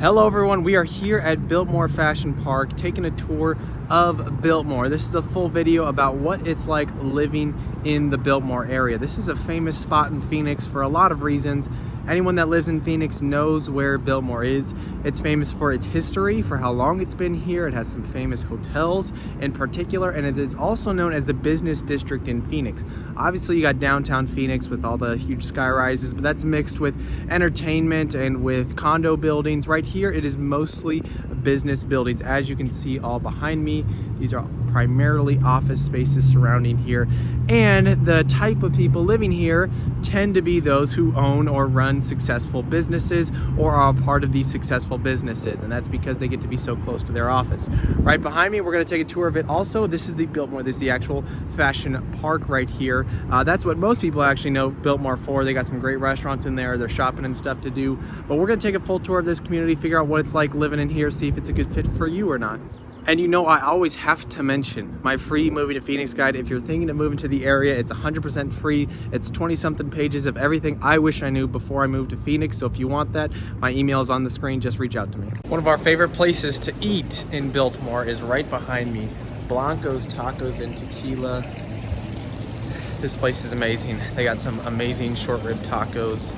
Hello everyone, we are here at Biltmore Fashion Park taking a tour of Biltmore. This is a full video about what it's like living in the Biltmore area. This is a famous spot in Phoenix for a lot of reasons. Anyone that lives in Phoenix knows where Biltmore is. It's famous for its history, for how long it's been here. It has some famous hotels in particular, and it is also known as the business district in Phoenix. Obviously, you got downtown Phoenix with all the huge sky rises, but that's mixed with entertainment and with condo buildings. Right here, it is mostly business buildings. As you can see all behind me, these are primarily office spaces surrounding here. And the type of people living here tend to be those who own or run successful businesses or are a part of these successful businesses. And that's because they get to be so close to their office. Right behind me, we're going to take a tour of it also. This is the Biltmore. This is the actual fashion park right here. That's what most people actually know Biltmore for. They got some great restaurants in there. There's shopping and stuff to do. But we're going to take a full tour of this community, figure out what it's like living in here, see if it's a good fit for you or not. And you know, I always have to mention my free Moving to Phoenix guide. If you're thinking of moving to the area, it's 100% free. It's 20-something pages of everything I wish I knew before I moved to Phoenix. So if you want that, my email is on the screen. Just reach out to me. One of our favorite places to eat in Biltmore is right behind me. Blanco's Tacos and Tequila. This place is amazing. They got some amazing short rib tacos.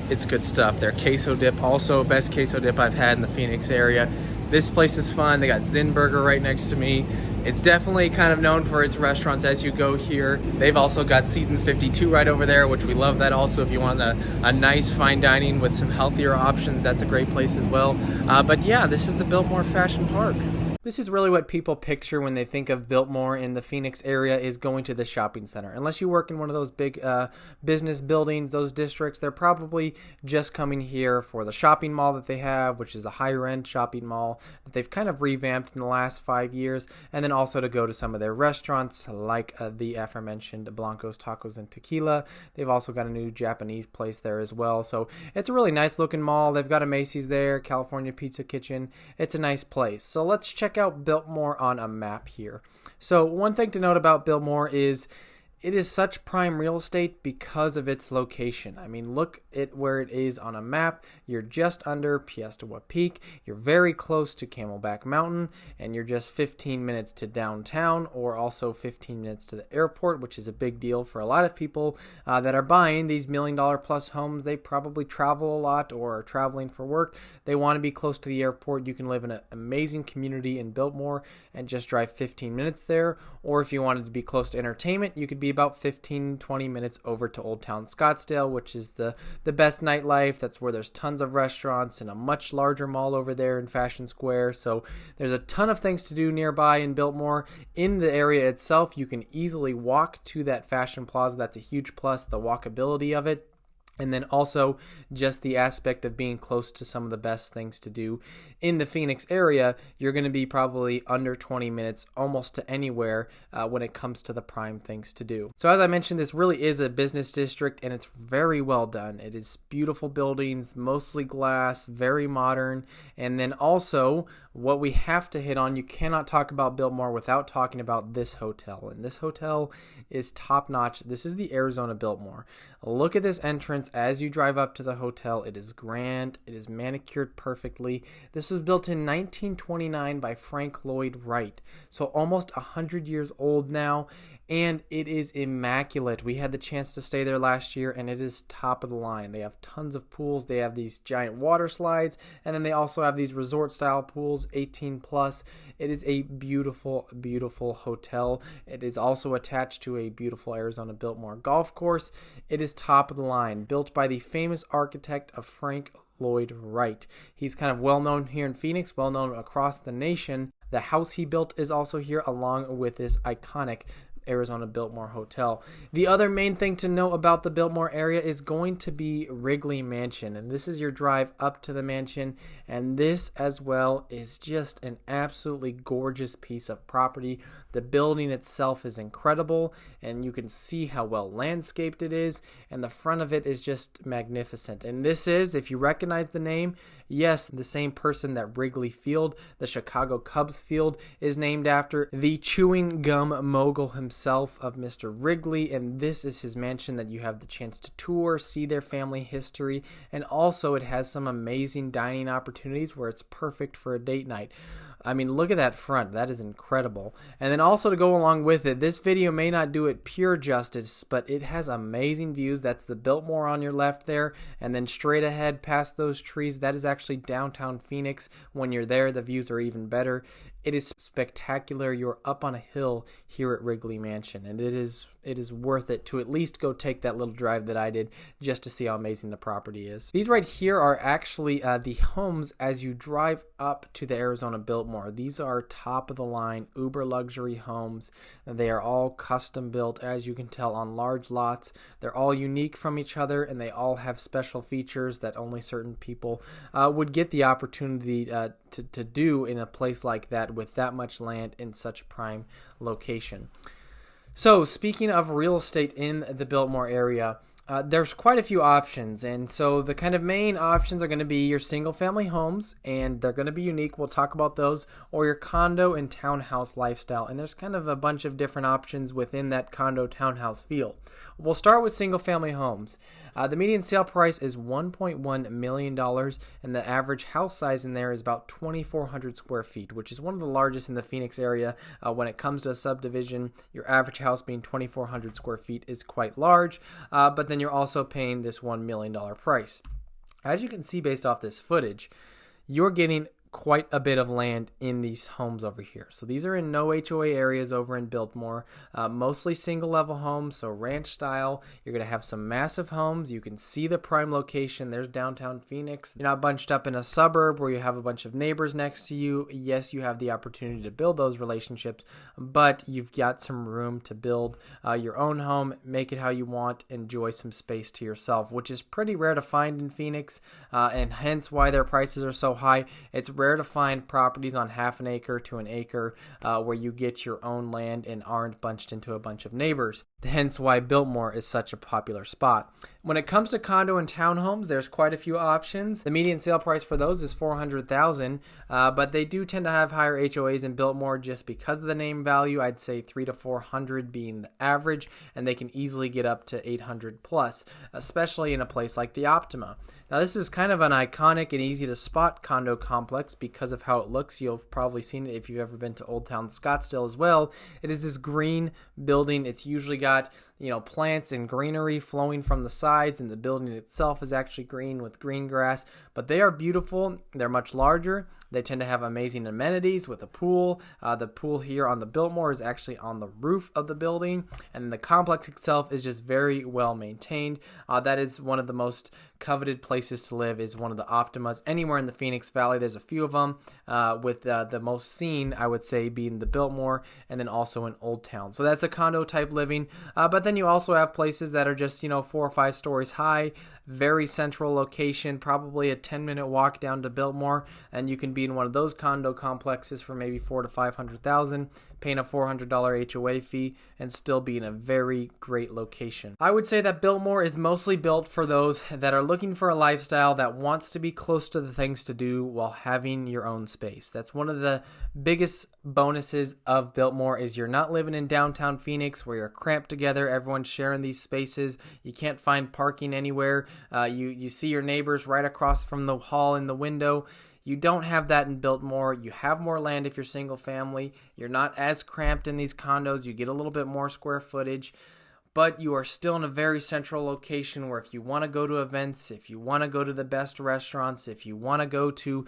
It's good stuff. Their queso dip, also best queso dip I've had in the Phoenix area. This place is fun. They got Zen Burger right next to me. It's definitely kind of known for its restaurants as you go here. They've also got Seasons 52 right over there, which we love that also. If you want a nice fine dining with some healthier options, that's a great place as well. But yeah, this is the Biltmore Fashion Park. This is really what people picture when they think of Biltmore in the Phoenix area, is going to the shopping center. Unless you work in one of those big business buildings, those districts, they're probably just coming here for the shopping mall that they have, which is a higher end shopping mall that they've kind of revamped in the last 5 years, and then also to go to some of their restaurants like the aforementioned Blanco's Tacos and Tequila. They've also got a new Japanese place there as well. So it's a really nice looking mall. They've got a Macy's there, California Pizza Kitchen. It's a nice place. So let's check out Biltmore on a map here. So one thing to note about Biltmore is it is such prime real estate because of its location. I mean, look at where it is on a map. You're just under Piestewa Peak. You're very close to Camelback Mountain, and you're just 15 minutes to downtown, or also 15 minutes to the airport, which is a big deal for a lot of people that are buying these $1 million plus homes. They probably travel a lot or are traveling for work. They want to be close to the airport. You can live in an amazing community in Biltmore and just drive 15 minutes there. Or if you wanted to be close to entertainment, you could be about 15-20 minutes over to Old Town Scottsdale, which is the best nightlife. That's where there's tons of restaurants and a much larger mall over there in Fashion Square. So there's a ton of things to do nearby in Biltmore. In the area itself, you can easily walk to that fashion plaza. That's a huge plus, the walkability of it. And then also just the aspect of being close to some of the best things to do in the Phoenix area. You're going to be probably under 20 minutes almost to anywhere when it comes to the prime things to do. So as I mentioned, this really is a business district, and it's very well done. It is beautiful buildings, mostly glass, very modern. And then also what we have to hit on, you cannot talk about Biltmore without talking about this hotel. And this hotel is top notch. This is the Arizona Biltmore. Look at this entrance as you drive up to the hotel. It is grand. It is manicured perfectly. This was built in 1929 by Frank Lloyd Wright. So almost 100 years old now, and it is immaculate. We had the chance to stay there last year, and it is top of the line. They have tons of pools. They have these giant water slides, and then they also have these resort style pools, 18 plus. It is a beautiful, beautiful hotel. It is also attached to a beautiful Arizona Biltmore golf course. It is top of the line, built by the famous architect of Frank Lloyd Wright. He's kind of well known here in Phoenix, well known across the nation. The house he built is also here, along with this iconic Arizona Biltmore Hotel. The other main thing to know about the Biltmore area is going to be Wrigley Mansion, and this is your drive up to the mansion, and this as well is just an absolutely gorgeous piece of property. The building itself is incredible, and you can see how well landscaped it is, and the front of it is just magnificent. And this is, if you recognize the name, Yes, the same person that Wrigley Field, the Chicago Cubs field, is named after, the chewing gum mogul himself of Mr. Wrigley, and this is his mansion that you have the chance to tour, see their family history, and also it has some amazing dining opportunities where it's perfect for a date night. I mean, look at that front. That is incredible. And then also to go along with it, this video may not do it pure justice, but it has amazing views. That's the Biltmore on your left there. And then straight ahead past those trees, that is actually downtown Phoenix. When you're there, the views are even better. It is spectacular. You're up on a hill here at Wrigley Mansion, and it is worth it to at least go take that little drive that I did just to see how amazing the property is. These right here are actually the homes as you drive up to the Arizona Biltmore. These are top of the line, uber luxury homes. They are all custom built, as you can tell, on large lots. They're all unique from each other, and they all have special features that only certain people would get the opportunity to do in a place like that with that much land in such a prime location. So speaking of real estate in the Biltmore area, there's quite a few options, and so the kind of main options are going to be your single family homes, and they're going to be unique. We'll talk about those, or your condo and townhouse lifestyle, and there's kind of a bunch of different options within that condo townhouse feel. We'll start with single family homes. The median sale price is $1.1 million, and the average house size in there is about 2,400 square feet, which is one of the largest in the Phoenix area. When it comes to a subdivision, your average house being 2,400 square feet is quite large, but then you're also paying this $1 million price. As you can see based off this footage, you're getting quite a bit of land in these homes over here. So these are in no HOA areas over in Biltmore, mostly single level homes, so ranch style. You're going to have some massive homes. You can see the prime location. There's downtown Phoenix. You're not bunched up in a suburb where you have a bunch of neighbors next to you. Yes, you have the opportunity to build those relationships, but you've got some room to build your own home, make it how you want, enjoy some space to yourself, which is pretty rare to find in Phoenix, and hence why their prices are so high. It's rare to find properties on half an acre to an acre where you get your own land and aren't bunched into a bunch of neighbors. Hence why Biltmore is such a popular spot. When it comes to condo and townhomes, there's quite a few options. The median sale price for those is $400,000, but they do tend to have higher HOAs in Biltmore just because of the name value. I'd say $300 to $400 being the average, and they can easily get up to $800 plus, especially in a place like the Optima. Now, this is kind of an iconic and easy to spot condo complex because of how it looks. You've probably seen it if you've ever been to Old Town Scottsdale as well. It is this green building. It's usually got, plants and greenery flowing from the sides, and the building itself is actually green with green grass. But they are beautiful. They're much larger. They tend to have amazing amenities with a pool. The pool here on the Biltmore is actually on the roof of the building, and the complex itself is just very well maintained. That is one of the most coveted places to live, is one of the Optimas anywhere in the Phoenix Valley. There's a few of them, with the most seen, I would say, being the Biltmore, and then also in Old Town. So that's a condo type living, but then you also have places that are just 4 or 5 stories high, very central location, probably a 10-minute walk down to Biltmore, and you can be in one of those condo complexes for maybe $400,000 to $500,000, paying a $400 HOA fee, and still be in a very great location. I would say that Biltmore is mostly built for those that are looking for a lifestyle that wants to be close to the things to do while having your own space. That's one of the biggest bonuses of Biltmore, is you're not living in downtown Phoenix where you're cramped together, everyone's sharing these spaces, you can't find parking anywhere, you see your neighbors right across from the hall in the window. You don't have that in Biltmore. You have more land if you're single family. You're not as cramped in these condos. You get a little bit more square footage, but you are still in a very central location where if you want to go to events, if you want to go to the best restaurants, if you want to go to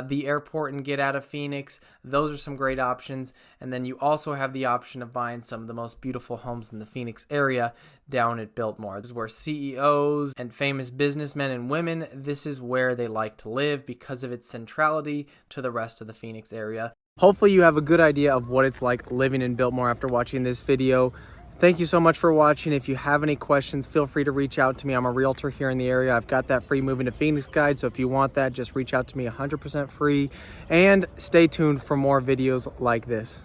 the airport and get out of Phoenix, those are some great options. And then you also have the option of buying some of the most beautiful homes in the Phoenix area down at Biltmore. This is where CEOs and famous businessmen and women, this is where they like to live because of its centrality to the rest of the Phoenix area. Hopefully you have a good idea of what it's like living in Biltmore after watching this video. Thank you so much for watching. If you have any questions, feel free to reach out to me. I'm a realtor here in the area. I've got that free Moving to Phoenix guide, so if you want that, just reach out to me, 100% free. And stay tuned for more videos like this.